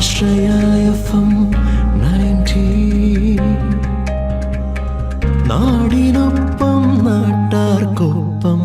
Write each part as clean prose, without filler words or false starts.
ആശ്രയ FM 90 നാടിനൊപ്പം നാട്ടാർക്കൊപ്പം.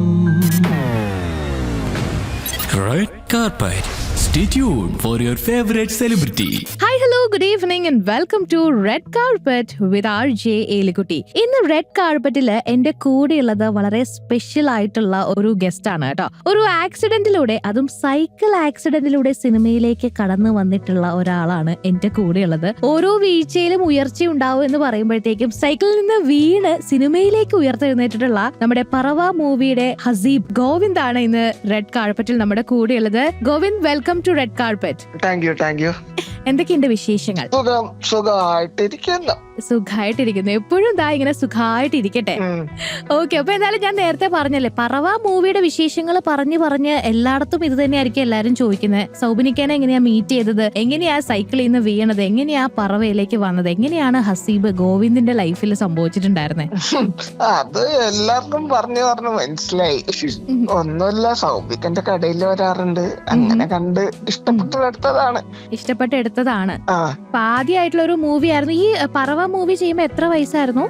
Red Carpet. Stay tuned for your favorite celebrity. Hi, hello, good evening and welcome to Red Carpet with RJ Elikutty. ഇന്ന് red കാർപ്പറ്റില് എന്റെ കൂടെയുള്ളത് വളരെ special ആയിട്ടുള്ള ഒരു ഗസ്റ്റ് ആണ് കേട്ടോ. ഒരു ആക്സിഡന്റിലൂടെ, അതും സൈക്കിൾ ആക്സിഡന്റിലൂടെ സിനിമയിലേക്ക് കടന്നു വന്നിട്ടുള്ള ഒരാളാണ് എന്റെ കൂടെയുള്ളത്. ഓരോ വീഴ്ചയിലും ഉയർച്ച ഉണ്ടാവും എന്ന് പറയുമ്പോഴത്തേക്കും സൈക്കിളിൽ നിന്ന് വീണ് സിനിമയിലേക്ക് ഉയർത്തെഴുന്നേറ്റിട്ടുള്ള നമ്മുടെ പറവ മൂവിയുടെ ഹസീബ് ഗോവിന്ദ് ആണ് ഇന്ന് റെഡ് കാർപ്പറ്റിൽ നമ്മുടെ കൂടെയുള്ളത്. Govind, welcome to red carpet. Thank you. എന്തൊക്കെയുണ്ട് വിശേഷങ്ങൾ? സുഖമായിട്ടിരിക്കുന്നു. എപ്പോഴും ദാ ഇങ്ങനെ സുഖമായിട്ടിരിക്കട്ടെ. ഓക്കെ, അപ്പൊ എന്തായാലും ഞാൻ നേരത്തെ പറഞ്ഞല്ലേ, പറവ മൂവിയുടെ വിശേഷങ്ങൾ പറഞ്ഞ് എല്ലായിടത്തും ഇത് തന്നെയായിരിക്കും എല്ലാരും ചോദിക്കുന്നത്. സൗബിനിക്കാനെ എങ്ങനെയാ മീറ്റ് ചെയ്തത്, എങ്ങനെയാ സൈക്കിളിൽ നിന്ന് വീണത്, എങ്ങനെയാ പറവയിലേക്ക് വന്നത്, എങ്ങനെയാണ് ഹസീബ് ഗോവിന്ദിന്റെ ലൈഫിൽ സംഭവിച്ചിട്ടുണ്ടായിരുന്നത്? അത് എല്ലാവർക്കും പറഞ്ഞു മനസ്സിലായി. ഒന്നുമില്ല, സൗബിക്കന്റെ കടയിൽ വരാറുണ്ട്, അങ്ങനെ കണ്ട് ഇഷ്ടപ്പെട്ടെടുത്തതാണ്. അപ്പൊ ആദ്യമായിട്ടുള്ള ഒരു മൂവി ആയിരുന്നു ഈ പറവ മൂവി ചെയ്യുമ്പോ. എത്ര വയസ്സായിരുന്നു?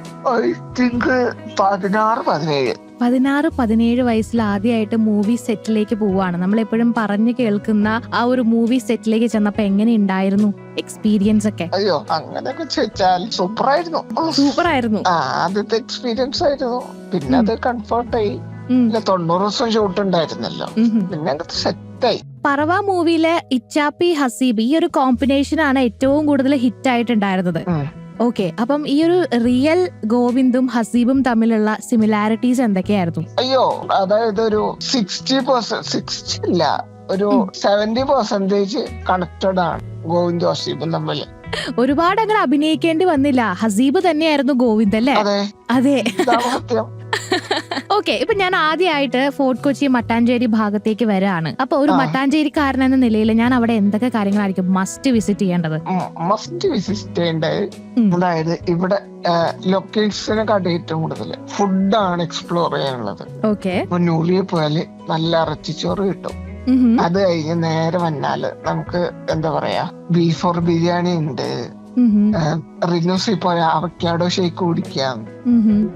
16-17 വയസ്സിൽ ആദ്യമായിട്ട് മൂവി സെറ്റിലേക്ക് പോവാണ്. നമ്മളെപ്പോഴും പറഞ്ഞു കേൾക്കുന്ന ആ ഒരു മൂവി സെറ്റിലേക്ക് ചെന്നപ്പോ എങ്ങനെ ഉണ്ടായിരുന്നു എക്സ്പീരിയൻസ് ഒക്കെ? അയ്യോ, അങ്ങനെയൊക്കെ ചോദിച്ചാൽ സൂപ്പറായിരുന്നു. ആദ്യത്തെ എക്സ്പീരിയൻസ് ആയിരുന്നു. പിന്നെ അത് കംഫർട്ടായി. 90 ദിവസം ഷൂട്ട് ഉണ്ടായിരുന്നല്ലോ, പിന്നെ സെറ്റായി. പറവ മൂവിയിലെ ഇച്ചാപ്പി ഹസീബ്, ഈ ഒരു കോമ്പിനേഷൻ ആണ് ഏറ്റവും കൂടുതൽ ഹിറ്റ് ആയിട്ടുണ്ടായിരുന്നത്. ഓക്കെ, അപ്പം ഈ ഒരു റിയൽ ഗോവിന്ദും ഹസീബും തമ്മിലുള്ള സിമിലാരിറ്റീസ് എന്തൊക്കെയായിരുന്നു? അയ്യോ, അതായത് ഒരു 60% ഇല്ല, ഒരു 70% കണക്റ്റഡ് ആണ് ഗോവിന്ദും ഹസീബും തമ്മിൽ. ഒരുപാട് അങ്ങനെ അഭിനയിക്കേണ്ടി വന്നില്ല, ഹസീബ് തന്നെയായിരുന്നു ഗോവിന്ദ് അല്ലേ? അതെ. ഓക്കെ, ഇപ്പൊ ഞാൻ ആദ്യമായിട്ട് ഫോർട്ട് കൊച്ചി മട്ടാഞ്ചേരി ഭാഗത്തേക്ക് വരാണ്. അപ്പൊ ഒരു മട്ടാഞ്ചേരിക്കാരൻ എന്ന നിലയിൽ ഞാൻ അവിടെ എന്തൊക്കെ കാര്യങ്ങളായിരിക്കും മസ്റ്റ് വിസിറ്റ് ചെയ്യേണ്ടത്? അതായത് ഇവിടെ ലൊക്കേഷനെക്കാട്ട് ഏറ്റവും കൂടുതൽ ഫുഡാണ് എക്സ്പ്ലോർ ചെയ്യാനുള്ളത്. ഓക്കെ, ന്യൂലിയെ പോയാല് നല്ല ഇറച്ചിച്ചോറ് കിട്ടും. അത് കഴിഞ്ഞ് നേരെ വന്നാല് നമുക്ക് എന്താ പറയാ, ബീഫ് ഓർ ബിരിയാണി ഉണ്ട്. റിനോസിൽ പോയ അവക്കാഡോ ഷേക്ക് കുടിക്കാം.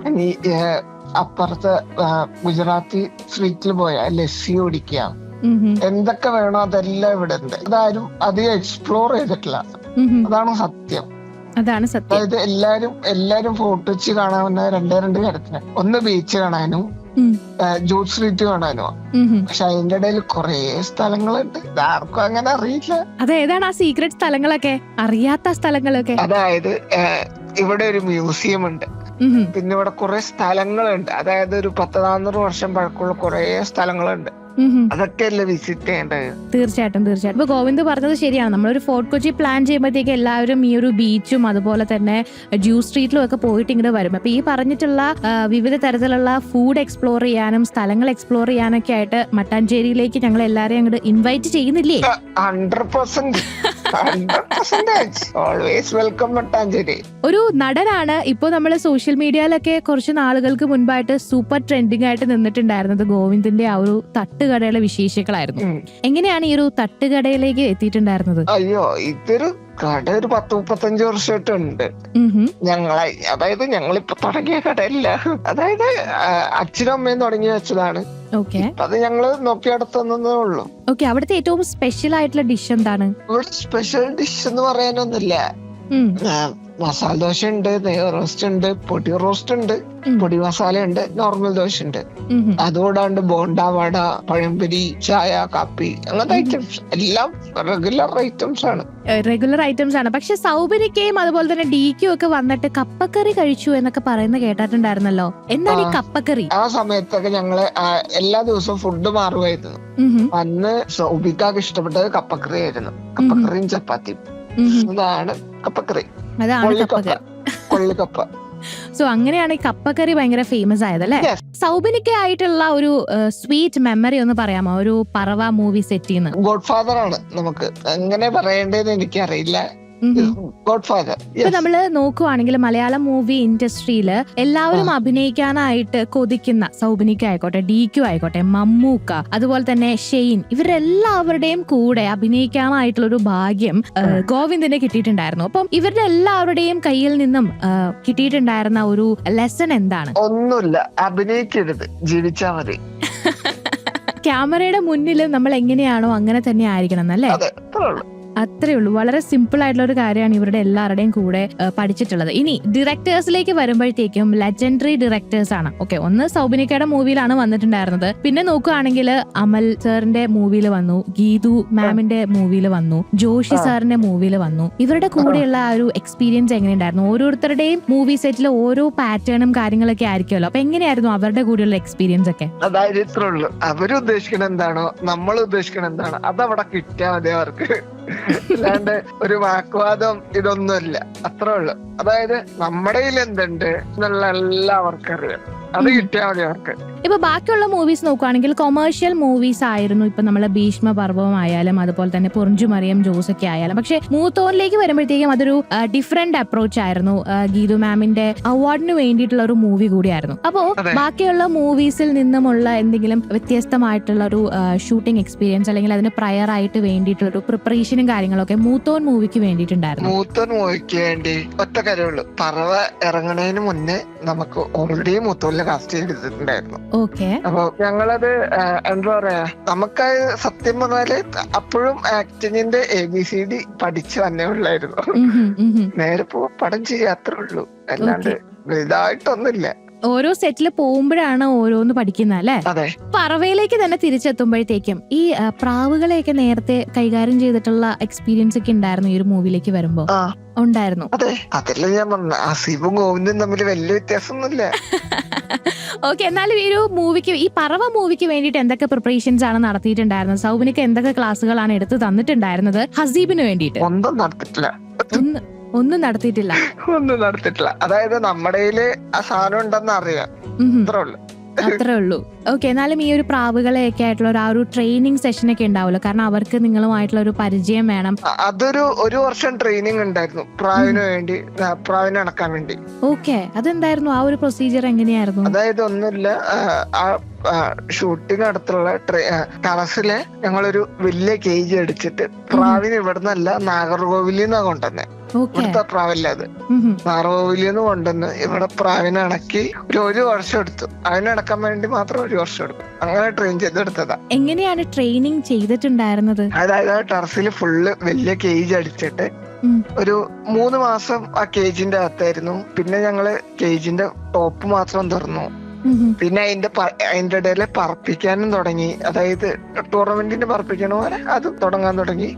ഇനി അപ്പുറത്ത് ഗുജറാത്തി സ്ട്രീറ്റിൽ പോയ ലസ്സി കുടിക്കാം. എന്തൊക്കെ വേണോ അതെല്ലാം ഇവിടെ ഉണ്ട്. അതാരും അധികം എക്സ്പ്ലോർ ചെയ്തിട്ടില്ല. അതാണ് സത്യം. അതായത് എല്ലാരും ഫോർട്ട് കൊച്ചി കാണാവുന്ന രണ്ടേ കാര്യത്തിന്, ഒന്ന് ബീച്ച് കാണാനും ജൂട്ട് സ്ട്രീറ്റ് കാണാനോ. പക്ഷെ അതിന്റെ ഇടയിൽ കുറെ സ്ഥലങ്ങളുണ്ട്, ആർക്കും അങ്ങനെ അറിയില്ല. അതേതാണ് ആ സീക്രട്ട് സ്ഥലങ്ങളൊക്കെ, അറിയാത്ത സ്ഥലങ്ങളൊക്കെ? അതായത് ഇവിടെ ഒരു മ്യൂസിയം ഉണ്ട്, പിന്നെ ഇവിടെ കുറെ സ്ഥലങ്ങളുണ്ട്. അതായത് ഒരു 10-400 വർഷം പഴക്കമുള്ള കുറെ സ്ഥലങ്ങളുണ്ട്. അതൊക്കെയല്ലേ വിസിറ്റ് ചെയ്യേണ്ടത്? തീർച്ചയായിട്ടും. ഇപ്പൊ ഗോവിന്ദ് പറഞ്ഞത് ശരിയാണ്. നമ്മളൊരു ഫോർട്ട് കൊച്ചി പ്ലാൻ ചെയ്യുമ്പോഴത്തേക്ക് എല്ലാവരും ഈ ഒരു ബീച്ചും അതുപോലെ തന്നെ ജൂ സ്ട്രീറ്റിലും ഒക്കെ പോയിട്ട് ഇങ്ങോട്ട് വരും. അപ്പൊ ഈ പറഞ്ഞിട്ടുള്ള വിവിധ തരത്തിലുള്ള ഫുഡ് എക്സ്പ്ലോർ ചെയ്യാനും സ്ഥലങ്ങൾ എക്സ്പ്ലോർ ചെയ്യാനൊക്കെ ആയിട്ട് മട്ടാഞ്ചേരിയിലേക്ക് ഞങ്ങൾ എല്ലാരെയും അങ്ങോട്ട് ഇൻവൈറ്റ് ചെയ്യുന്നില്ലേ? 100% ഓൾവേസ് വെൽക്കം മട്ടാഞ്ചേരി. ഒരു നടനാണ്. ഇപ്പൊ നമ്മള് സോഷ്യൽ മീഡിയയിലൊക്കെ കുറച്ച് നാളുകൾക്ക് മുൻപായിട്ട് സൂപ്പർ ട്രെൻഡിങ് ആയിട്ട് നിന്നിട്ടുണ്ടായിരുന്നത് ഗോവിന്ദിന്റെ ആ ഒരു തട്ടുകടയിലെ വിശേഷങ്ങളായിരുന്നു. എങ്ങനെയാണ് ഈ ഒരു തട്ടുകടയിലേക്ക് എത്തിയിട്ടുണ്ടായിരുന്നത്? അയ്യോ, ഇതൊരു കട ഒരു 10-35 വർഷമായിട്ടുണ്ട് ഞങ്ങളെ. അതായത് ഞങ്ങളിപ്പോ തുടങ്ങിയ കടയല്ല, അതായത് അച്ഛനും അമ്മയും തുടങ്ങി വെച്ചതാണ്. അത് ഞങ്ങള് നോക്കിയെടുത്തേ ഉള്ളൂ. ഓക്കെ, അവിടുത്തെ ഏറ്റവും സ്പെഷ്യൽ ആയിട്ടുള്ള ഡിഷ് എന്താണ്? ഇവിടെ സ്പെഷ്യൽ ഡിഷ് എന്ന് പറയാനൊന്നുമില്ല. മസാല ദോശ ഉണ്ട്, നെയ്യ് റോസ്റ്റ് ഉണ്ട്, പൊടി റോസ്റ്റ് ഉണ്ട്, പൊടി മസാല ഉണ്ട്, നോർമൽ ദോശ ഉണ്ട്. അതുകൂടാണ്ട് ബോണ്ട, വട, പഴംപൊരി, ചായ, കാപ്പി, അങ്ങനത്തെ ഐറ്റംസ് എല്ലാം റെഗുലർ ഐറ്റംസ് ആണ്. പക്ഷെ സൗബിനിക്കയും അതുപോലെ തന്നെ ഡിക്കും ഒക്കെ വന്നിട്ട് കപ്പക്കറി കഴിച്ചു എന്നൊക്കെ പറയുന്നത് കേട്ടിട്ടുണ്ടായിരുന്നല്ലോ. എന്താണ് ഈ കപ്പക്കറി? ആ സമയത്തൊക്കെ ഞങ്ങള് എല്ലാ ദിവസവും ഫുഡ് മാറുമായിരുന്നു. അന്ന് സൗബിക്കാക്ക് ഇഷ്ടപ്പെട്ടത് കപ്പക്കറി ആയിരുന്നു. കപ്പക്കറിയും ചപ്പാത്തിയും. അതാണ് കപ്പക്കറി, കൊള്ളിക്കപ്പ. സോ അങ്ങനെയാണ് ഈ കപ്പക്കറി ഭയങ്കര ഫേമസ് ആയതല്ലേ? സൗബിനിക്ക ആയിട്ടുള്ള ഒരു സ്വീറ്റ് മെമ്മറി ഒന്ന് പറയാമോ, ഒരു പറവ മൂവി സെറ്റിന്ന്? ഗോഡ് ഫാദർ ആണ് നമുക്ക്. എങ്ങനെ പറയേണ്ടതെന്ന് എനിക്കറിയില്ല. God father. ഇപ്പൊ നമ്മള് നോക്കുവാണെങ്കിൽ മലയാളം മൂവി ഇൻഡസ്ട്രിയില് എല്ലാവരും അഭിനയിക്കാനായിട്ട് കൊതിക്കുന്ന സൗബിനിക്ക ആയിക്കോട്ടെ, DQ ആയിക്കോട്ടെ, മമ്മൂക്ക, അതുപോലെ തന്നെ ഷെയ്ൻ, ഇവരെല്ലാവരുടെയും കൂടെ അഭിനയിക്കാനായിട്ടുള്ള ഒരു ഭാഗ്യം ഗോവിന്ദിന് കിട്ടിയിട്ടുണ്ടായിരുന്നു. അപ്പം ഇവരുടെ എല്ലാവരുടെയും കയ്യിൽ നിന്നും കിട്ടിയിട്ടുണ്ടായിരുന്ന ഒരു ലെസൺ എന്താണ്? ഒന്നുമില്ല, അഭിനയിക്കരുത്, ജീവിച്ചാ മതി. ക്യാമറയുടെ മുന്നിൽ നമ്മൾ എങ്ങനെയാണോ അങ്ങനെ തന്നെ ആയിരിക്കണം എന്നല്ലേ? അത്രേ ഉള്ളൂ. വളരെ സിമ്പിൾ ആയിട്ടുള്ള ഒരു കാര്യമാണ് ഇവരുടെ എല്ലാവരുടെയും കൂടെ പഠിച്ചിട്ടുള്ളത്. ഇനി ഡയറക്ടേഴ്സിലേക്ക് വരുമ്പോഴത്തേക്കും ലെജൻഡറി ഡയറക്ടേഴ്സ് ആണ്. ഓക്കെ, ഒന്ന് സൗബിനിക്കയുടെ മൂവിയിലാണ് വന്നിട്ടുണ്ടായിരുന്നത്. പിന്നെ നോക്കുകയാണെങ്കിൽ അമൽ സാറിന്റെ മൂവിയിൽ വന്നു, ഗീതു മാമിന്റെ മൂവിയിൽ വന്നു, ജോഷി സാറിന്റെ മൂവിയിൽ വന്നു. ഇവരുടെ കൂടെയുള്ള ആ ഒരു എക്സ്പീരിയൻസ് എങ്ങനെയുണ്ടായിരുന്നു? ഓരോരുത്തരുടെയും മൂവി സെറ്റിൽ ഓരോ പാറ്റേണും കാര്യങ്ങളൊക്കെ ആയിരിക്കുമല്ലോ. അപ്പൊ എങ്ങനെയായിരുന്നു അവരുടെ കൂടെയുള്ള എക്സ്പീരിയൻസ് ഒക്കെ? അതായത് ഇത്രേ ഉള്ളൂ, അവര് ഉദ്ദേശിക്കണ എന്താണോ നമ്മൾ ഉദ്ദേശിക്കണ എന്താണോ അതവിടെ കിട്ടിയാൽ മതി അവർക്ക്. അല്ലാണ്ട് ഒരു വാഗ്വാദം ഇതൊന്നുമില്ല, അത്രേ ഉള്ളു. അതായത് നമ്മുടെ കയ്യിൽ എന്തുണ്ട് എന്നുള്ള എല്ലാവർക്കും അറിയാം, അത് കിട്ടിയാൽ മതി അവർക്ക്. ഇപ്പൊ ബാക്കിയുള്ള മൂവീസ് നോക്കുകയാണെങ്കിൽ കൊമേഴ്ഷ്യൽ മൂവീസ് ആയിരുന്നു. ഇപ്പൊ നമ്മളെ ഭീഷ്മ പർവ്വം ആയാലും അതുപോലെ തന്നെ പൊറിഞ്ചു മറിയം ജോസൊക്കെ ആയാലും. പക്ഷെ മൂത്തോനിലേക്ക് വരുമ്പോഴത്തേക്കും അതൊരു ഡിഫറെന്റ് അപ്രോച്ച് ആയിരുന്നു. ഗീതു മാമിന്റെ അവാർഡിന് വേണ്ടിയിട്ടുള്ള ഒരു മൂവി കൂടിയായിരുന്നു. അപ്പോ ബാക്കിയുള്ള മൂവീസിൽ നിന്നുമുള്ള എന്തെങ്കിലും വ്യത്യസ്തമായിട്ടുള്ള ഒരു ഷൂട്ടിംഗ് എക്സ്പീരിയൻസ് അല്ലെങ്കിൽ അതിന് പ്രയർ ആയിട്ട് വേണ്ടിയിട്ടുള്ള ഒരു പ്രിപ്പറേഷനും കാര്യങ്ങളൊക്കെ മൂത്തോൻ മൂവിക്ക് വേണ്ടിയിട്ടുണ്ടായിരുന്നു. മൂത്തോൻ മൂവിക്ക് വേണ്ടി ഒറ്റ കാര്യമുള്ളൂ, പറവ ഇറങ്ങണതിന് മുന്നേ നമുക്ക് ഓൾറെഡി മൂത്തോനിൽ കാസ്റ്റ് ചെയ്തിട്ടുണ്ടായിരുന്നു. അപ്പൊ ഞങ്ങളത് എന്താ പറയാ, നമുക്ക് സത്യം പറഞ്ഞാല് അപ്പോഴും ആക്ടിങ്ങിന്റെ ABCD പഠിച്ചു വന്നേ ഉള്ളായിരുന്നു. നേരെ പടം ചെയ്യാത്രേ ഉള്ളൂ, അല്ലാണ്ട് വലുതായിട്ടൊന്നുമില്ല. ഓരോ സെറ്റിൽ പോകുമ്പോഴാണ് ഓരോന്ന് പഠിക്കുന്നത് അല്ലെ? അതെ. പറവയിലേക്ക് തന്നെ തിരിച്ചെത്തുമ്പോഴത്തേക്കും ഈ പ്രാവുകളെയൊക്കെ നേരത്തെ കൈകാര്യം ചെയ്തിട്ടുള്ള എക്സ്പീരിയൻസ് ഒക്കെ ഉണ്ടായിരുന്നു ഈ ഒരു മൂവിയിലേക്ക് വരുമ്പോ? ഉണ്ടായിരുന്നു. അതെ, അതല്ല ഞാൻ പറഞ്ഞു, അസീബും ഗോവിന്ദും തമ്മിൽ വലിയ വ്യത്യാസമൊന്നുമില്ല. ഓക്കെ, എന്നാലും ഈ ഒരു മൂവിക്ക്, ഈ പറവ മൂവിക്ക് വേണ്ടിയിട്ട് എന്തൊക്കെ പ്രിപ്പറേഷൻസ് ആണ് നടത്തിയിട്ടുണ്ടായിരുന്നത്? സൗബിനിക്ക് എന്തൊക്കെ ക്ലാസ്സുകളാണ് എടുത്ത് തന്നിട്ടുണ്ടായിരുന്നത് ഹസീബിന് വേണ്ടിയിട്ട്? ഒന്നും നടത്തിയിട്ടില്ല. ഒന്നും നടത്തിയിട്ടില്ല. അതായത് നമ്മുടെ കയ്യില് ആ സാധനം ഉണ്ടെന്ന് അറിയാം, അത്രേ ഉള്ളൂ. ഓക്കെ, എന്നാലും ഈ ഒരു പ്രാവുകളെയൊക്കെ ആയിട്ടുള്ള ആ ഒരു ട്രെയിനിങ് സെഷൻ ഒക്കെ ഉണ്ടാവുമല്ലോ, കാരണം അവർക്ക് നിങ്ങളുമായിട്ടുള്ള ഒരു പരിചയം വേണം. ഒരു വർഷം ട്രെയിനിങ് ഉണ്ടായിരുന്നു പ്രാവിന് വേണ്ടി, പ്രാവിനെ അടക്കാൻ വേണ്ടി. ഓക്കെ, അതെന്തായിരുന്നു ആ ഒരു പ്രൊസീജിയർ? എങ്ങനെയായിരുന്നു? അതായത് ഒന്നുമില്ല, ആ ഷൂട്ടിംഗ് അടുത്തുള്ള ടെറസില് ഞങ്ങളൊരു വലിയ കേജ് അടിച്ചിട്ട് പ്രാവിന് ഇവിടുന്നല്ല നാഗർകോവിലിൽ നിന്നാ കൊണ്ടുവന്നേ. ഇവിടുത്തെ പ്രാവല്ല അത്, നാഗർകോവിലിൽ നിന്ന് കൊണ്ടുവന്ന് ഇവിടെ പ്രാവിനെ അടക്കി ഒരു വർഷം എടുത്തു. അതിനടക്കാൻ വേണ്ടി മാത്രം ഒരു വർഷം എടുത്തു. അങ്ങനെ ട്രെയിൻ ചെയ്തെടുത്തതാ. എങ്ങനെയാണ് ട്രെയിനിങ് ചെയ്തിട്ടുണ്ടായിരുന്നത്? അതായത് ടെറസിൽ ഫുള്ള് വലിയ കേജ് അടിച്ചിട്ട് ഒരു 3 മാസം ആ കേജിന്റെ അകത്തായിരുന്നു. പിന്നെ ഞങ്ങള് കേജിന്റെ ടോപ്പ് മാത്രം തുറന്നു. പിന്നെ അതിന്റെ ഇടയിൽ പറപ്പിക്കാനും തുടങ്ങി. അതായത് ടൂർണമെന്റിന് പറപ്പിക്കണ പോലെ അത് തുടങ്ങാൻ തുടങ്ങി.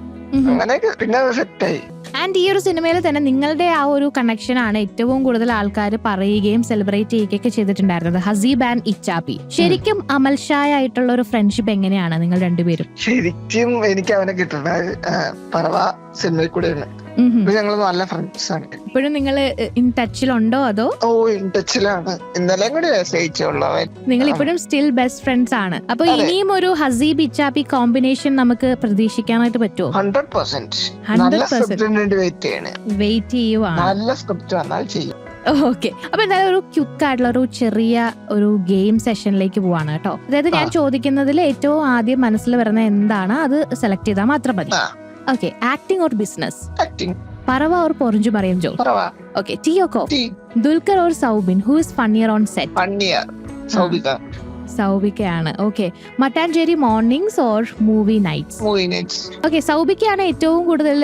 അങ്ങനെയൊക്കെ പിന്നെ അത് സെറ്റായി. ആൻഡ് ഈ ഒരു സിനിമയിൽ തന്നെ നിങ്ങളുടെ ആ ഒരു കണക്ഷൻ ആണ് ഏറ്റവും കൂടുതൽ ആൾക്കാർ പറയുകയും സെലിബ്രേറ്റ് ചെയ്യുകയൊക്കെ ചെയ്തിട്ടുണ്ടായിരുന്നത്, ഹസീബ് ആൻഡ് ഇച്ചാപ്പി. ശരിക്കും അമൽ ഷായ് ആയിട്ടുള്ള ഒരു ഫ്രണ്ട്ഷിപ്പ് എങ്ങനെയാണ് നിങ്ങൾ രണ്ടുപേരും? ശരിക്കും എനിക്ക് അവനെ കിട്ടുന്നത് പറവ സിനിമയിൽ കൂടെയാണ്. ഞങ്ങൾ നല്ല ഫ്രണ്ട്സ് ആണ്. ഇപ്പോഴും നിങ്ങൾ ഇൻ ടച്ചിലുണ്ടോ? അതോ? ഇൻ ടച്ചിലാണ്. ഇന്നലെ കൂടി മെസ്സേജുള്ളൂ. നിങ്ങൾ ഇപ്പോഴും സ്റ്റിൽ ബെസ്റ്റ് ഫ്രണ്ട്സ് ആണ്. അപ്പൊ ഇനിയും ഒരു ഹസീബ് ഇച്ചാപ്പി കോമ്പിനേഷൻ നമുക്ക് പ്രതീക്ഷിക്കാനായിട്ട് പറ്റുമോ? 100% വെയിറ്റ് ചെയ്യുവാണ്. നല്ല സ്ക്രിപ്റ്റ് വന്നാൽ ചെയ്യും. ഓക്കെ, അപ്പൊ എന്തായാലും ഒരു ക്വിക്ക് ആയിട്ടുള്ള ഒരു ചെറിയ ഒരു ഗെയിം സെഷനിലേക്ക് പോവാണ് കേട്ടോ. അതായത് ഞാൻ ചോദിക്കുന്നതിൽ ഏറ്റവും ആദ്യം മനസ്സിൽ വരുന്ന എന്താണ് അത് സെലക്ട് ചെയ്താൽ മാത്രം മതി. Okay, acting or business? Parava or Porinju Mariyam Jo? Okay, tea or coffee? Dulquer or Soubin? Who is funnier on set? സൗബിക്കയാണ്. Okay, Mattancherry mornings or movie nights? Okay, സൗബിക്കയാണ് ഏറ്റവും കൂടുതൽ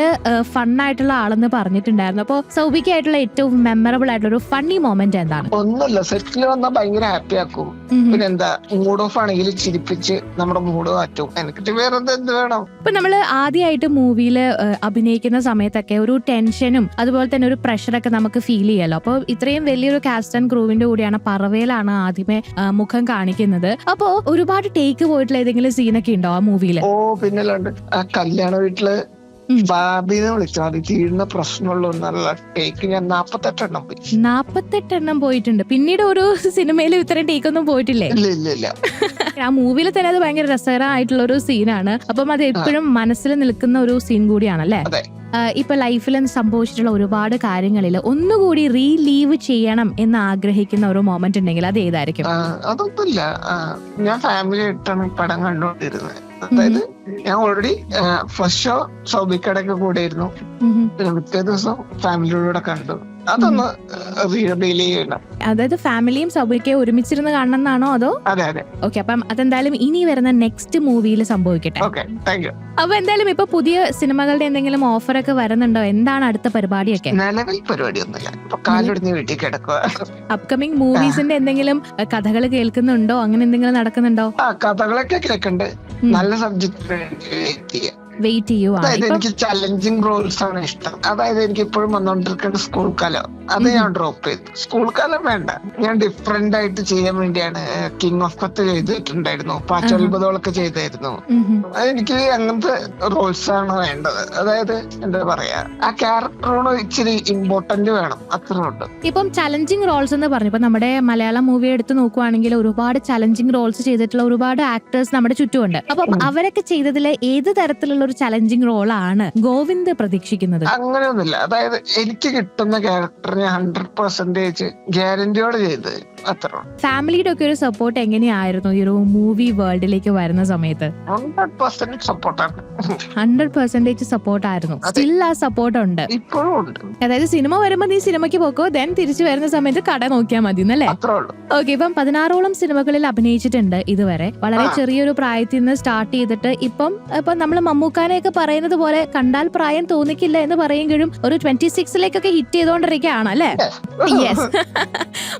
ഫണ്ണായിട്ടുള്ള ആളെന്ന് പറഞ്ഞിട്ടുണ്ടായിരുന്നു. അപ്പൊ സൗബിക്കായിട്ടുള്ള ഏറ്റവും മെമ്മറബിൾ ആയിട്ടുള്ള ഒരു ഫണ്ണി മൊമെന്റ് എന്താണ്? ഒന്നുമില്ല, സെറ്റിൽ വന്നാൽ ഭയങ്കര ഹാപ്പി ആക്കും. പിന്നെ എന്താ, മൂഡ് ഓഫ് ആണെങ്കിൽ ചിരിപ്പിച്ച് നമ്മുടെ മൂഡ് മാറ്റും. എനിക്ക് വേറെ എന്ത് വേണം? ഇപ്പൊ നമ്മള് ആദ്യമായിട്ട് മൂവിയിൽ അഭിനയിക്കുന്ന സമയത്തൊക്കെ ഒരു ടെൻഷനും അതുപോലെ തന്നെ ഒരു പ്രഷറൊക്കെ നമുക്ക് ഫീൽ ചെയ്യാലോ. അപ്പൊ ഇത്രയും വലിയൊരു കാസ്റ്റ് ആൻഡ് ക്രൂവിന്റെ കൂടെയാണ് പറവയിലാണ് ആദ്യമേ മുഖം കാണിക്കുന്നത്. അപ്പോ ഒരുപാട് ടേക്ക് പോയിട്ടുള്ള ഏതെങ്കിലും സീനൊക്കെ ഉണ്ടോ ആ മൂവിയില്? പിന്നെ ആ കല്യാണ വീട്ടില് ബാബിനെ വിളിച്ചാൽ മതി, തീരുന്ന പ്രശ്നമുള്ള നല്ല ടേക്ക് ഞാൻ 48 എണ്ണം പോയി. 48 എണ്ണം പോയിട്ടുണ്ട്. പിന്നീട് ഒരു സിനിമയിൽ ഇത്രയും ടേക്ക് ഒന്നും പോയിട്ടില്ലേ? ഇല്ല. ആ മൂവിയിൽ തന്നെ അത് ഭയങ്കര രസകരമായിട്ടുള്ള ഒരു സീനാണ്. അപ്പം അത് എപ്പോഴും മനസ്സിൽ നിൽക്കുന്ന ഒരു സീൻ കൂടിയാണല്ലേ? ഇപ്പൊ ലൈഫിൽ സംഭവിച്ചിട്ടുള്ള ഒരുപാട് കാര്യങ്ങളിൽ ഒന്നുകൂടി റീലീവ് ചെയ്യണം എന്ന് ആഗ്രഹിക്കുന്ന ഒരു മൊമെന്റ് ഉണ്ടെങ്കിൽ അത് ഏതായിരിക്കും? അതൊന്നുമില്ല. ഞാൻ ഫാമിലി ആയിട്ടാണ് പടം കണ്ടുകൊണ്ടിരുന്നത്. അതായത് ഞാൻ ഓൾറെഡി ഫസ്റ്റ് ഷോ സൗബിക്കടൊക്കെ കൂടെയായിരുന്നു. പിറ്റേ ദിവസം ഫാമിലിയോടെ കണ്ടു. അതൊന്ന് റിയലീവ് ചെയ്യണം. അതായത് ഫാമിലിയും സൗബിക്കയും ഒരുമിച്ചിരുന്ന് കാണണം എന്നാണോ അതോ? അതെ അതെ. ഓക്കെ, അപ്പം അതെന്തായാലും ഇനി വരുന്ന നെക്സ്റ്റ് മൂവിയിൽ സംഭവിക്കട്ടെ. Okay, thank you. അപ്പൊ എന്തായാലും ഇപ്പൊ പുതിയ സിനിമകളുടെ എന്തെങ്കിലും ഓഫർ ഒക്കെ വരുന്നുണ്ടോ? എന്താണ് അടുത്ത പരിപാടിയൊക്കെ? നിലവിൽ പരിപാടിയൊന്നുമില്ല. ഇപ്പൊ കാലൊടിഞ്ഞ് വീട്ടിൽ കിടക്കുക. അപ്കമിങ് മൂവീസിന്റെ എന്തെങ്കിലും കഥകൾ കേൾക്കുന്നുണ്ടോ? അങ്ങനെ എന്തെങ്കിലും നടക്കുന്നുണ്ടോ? കഥകളൊക്കെ കേൾക്കണ്ട്. നല്ല സബ്ജക്ട് വെയിറ്റ് ചെയ്യുവാ. അതായത് എനിക്ക് ചലഞ്ചിങ് റോൾസ് ആണ് ഇഷ്ടം. അതായത് എനിക്ക് ഇപ്പോഴും വന്നോണ്ടിരിക്കേണ്ട സ്കൂൾ കാലം, അത് ഞാൻ ഡ്രോപ്പ് ചെയ്തു. സ്കൂൾ കാലം വേണ്ട, ഞാൻ ഡിഫറെന്റ് ആയിട്ട് ചെയ്യാൻ വേണ്ടിയാണ് കിങ് ഓഫ് കത്ത് ചെയ്തിട്ടുണ്ടായിരുന്നു, പാച്ചൊൽപതോളൊക്കെ ചെയ്തായിരുന്നു. അതെനിക്ക് അങ്ങനത്തെ റോൾസ് ആണ് വേണ്ടത്. അതായത് എന്താ പറയാ, ആ ക്യാരക്ടറോട് ഇച്ചിരി ഇമ്പോർട്ടന്റ് വേണം, അത്രേ ഉണ്ട്. ഇപ്പം ചലഞ്ചിങ് റോൾസ് എന്ന് പറഞ്ഞു, ഇപ്പൊ നമ്മുടെ മലയാളം മൂവി എടുത്ത് നോക്കുവാണെങ്കിൽ ഒരുപാട് ചലഞ്ചിങ് റോൾസ് ചെയ്തിട്ടുള്ള ഒരുപാട് ആക്ടേഴ്സ് നമ്മുടെ ചുറ്റുമുണ്ട്. അപ്പം അവരൊക്കെ ചെയ്തതിൽ ഏത് തരത്തിലുള്ള ഒരു ചലഞ്ചിങ് റോളാണ് ഗോവിന്ദ് പ്രതീക്ഷിക്കുന്നത്? അങ്ങനെയൊന്നുമില്ല. അതായത് എനിക്ക് കിട്ടുന്ന ക്യാരക്ടറിനെ 100% ഗ്യാരണ്ടിയോടെ ചെയ്ത് അത്ര. ഫാമിലിയുടെ ഒക്കെ ഒരു സപ്പോർട്ട് എങ്ങനെയായിരുന്നു ഈ ഒരു മൂവി വേൾഡിലേക്ക് വരുന്ന സമയത്ത്? 100% സപ്പോർട്ടാണ്. 100% സപ്പോർട്ട് ആയിരുന്നു. സ്റ്റിൽ ആ സപ്പോർട്ട് ഉണ്ട്, ഇപ്പോഴും ഉണ്ട്. അതായത് സിനിമ വരുമ്പോ നീ സിനിമയ്ക്ക് പോക്കോ, ദെൻ തിരിച്ചു വരുന്ന സമയത്ത് കട നോക്കിയാൽ മതി എന്നല്ലേ? അത്രേ ഉള്ളൂ. ഓക്കെ, ഇപ്പം 16ഓളം സിനിമകളിൽ അഭിനയിച്ചിട്ടുണ്ട് ഇതുവരെ. വളരെ ചെറിയൊരു പ്രായത്തിൽ നിന്ന് സ്റ്റാർട്ട് ചെയ്തിട്ട് ഇപ്പം നമ്മൾ മമ്മൂക്കാനെയൊക്കെ പറയുന്നത് പോലെ കണ്ടാൽ പ്രായം തോന്നിക്കില്ല എന്ന് പറയുമ്പോഴും ഒരു 26ലേക്കൊക്കെ ഹിറ്റ് ചെയ്തോണ്ടിരിക്കുകയാണ് അല്ലേ? യെസ്.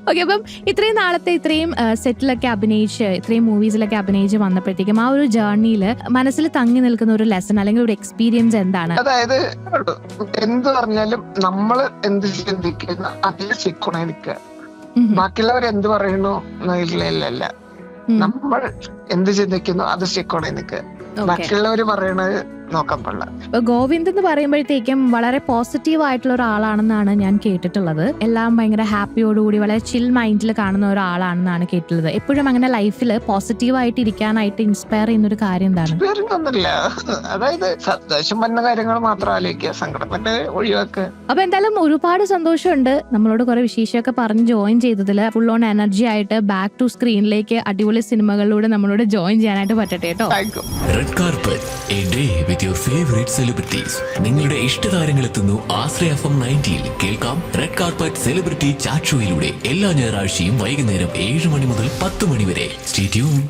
ഓക്കെ, അപ്പം ഇത്രയും നാളത്തെ ഇത്രയും സെറ്റിലൊക്കെ അഭിനയിച്ച് ഇത്രയും മൂവീസിലൊക്കെ അഭിനയിച്ച് വന്നപ്പോഴത്തേക്കും ആ ഒരു ജേർണിയിൽ മനസ്സിൽ തങ്ങി നിൽക്കുന്ന ഒരു ലെസൺ അല്ലെങ്കിൽ ഒരു എക്സ്പീരിയൻസ് എന്താണ്? അതായത് എന്ത് പറഞ്ഞാലും നമ്മൾ എന്ത് ചിന്തിക്കുന്ന അതിൽ ചിക്കുണ ബാക്കിയുള്ളവർ എന്ത് പറയുന്നു ഇല്ല. നമ്മൾ എന്ത് ചിന്തിക്കുന്നു അത് ചിക്കുണ നിൽക്കുക. ബാക്കിയുള്ളവര് പറയണത് നോക്കാൻ പാടില്ല. ഗോവിന്ദ് എന്ന് പറയുമ്പോഴത്തേക്കും വളരെ പോസിറ്റീവ് ആയിട്ടുള്ള ഒരാളാണെന്നാണ് ഞാൻ കേട്ടിട്ടുള്ളത്. എല്ലാം ഭയങ്കര ഹാപ്പിയോടുകൂടി വളരെ ചിൽ മൈൻഡിൽ കാണുന്ന ഒരാളാണെന്നാണ് കേട്ടിട്ടുള്ളത്. എപ്പോഴും അങ്ങനെ ലൈഫിൽ പോസിറ്റീവ് ആയിട്ട് ഇരിക്കാനായിട്ട് ഇൻസ്പയർ ചെയ്യുന്ന ഒരു കാര്യം എന്താണ്? ഒന്നുമില്ല, അതായത് സന്തോഷം വന്ന കാര്യങ്ങൾ മാത്രം ആലോചിക്കുക, സങ്കടം ഒഴിവാക്കുക. അപ്പൊ എന്തായാലും ഒരുപാട് സന്തോഷമുണ്ട് നമ്മളോട് കുറെ വിശേഷമൊക്കെ പറഞ്ഞ് ജോയിൻ ചെയ്തതിൽ. ഫുൾ ഓൺ എനർജി ആയിട്ട് ബാക്ക് ടു സ്ക്രീനിലേക്ക് അടിപൊളി സിനിമകളിലൂടെ നമ്മളോട് ജോയിൻ ചെയ്യാനായിട്ട് പറ്റട്ടെ കേട്ടോ. Red carpet, A day with your favourite celebrities. നിങ്ങളുടെ ഇഷ്ടതാരങ്ങൾ എത്തുന്നു ആശ്രയ FM 90-ൽ. കേൾക്കാം റെഡ് കാർപ്പറ്റ് സെലിബ്രിറ്റി ചാറ്റ് ഷോയിലൂടെ എല്ലാ ഞായറാഴ്ചയും വൈകുന്നേരം 7 മണി മുതൽ 10 മണി വരെ. Stay tuned.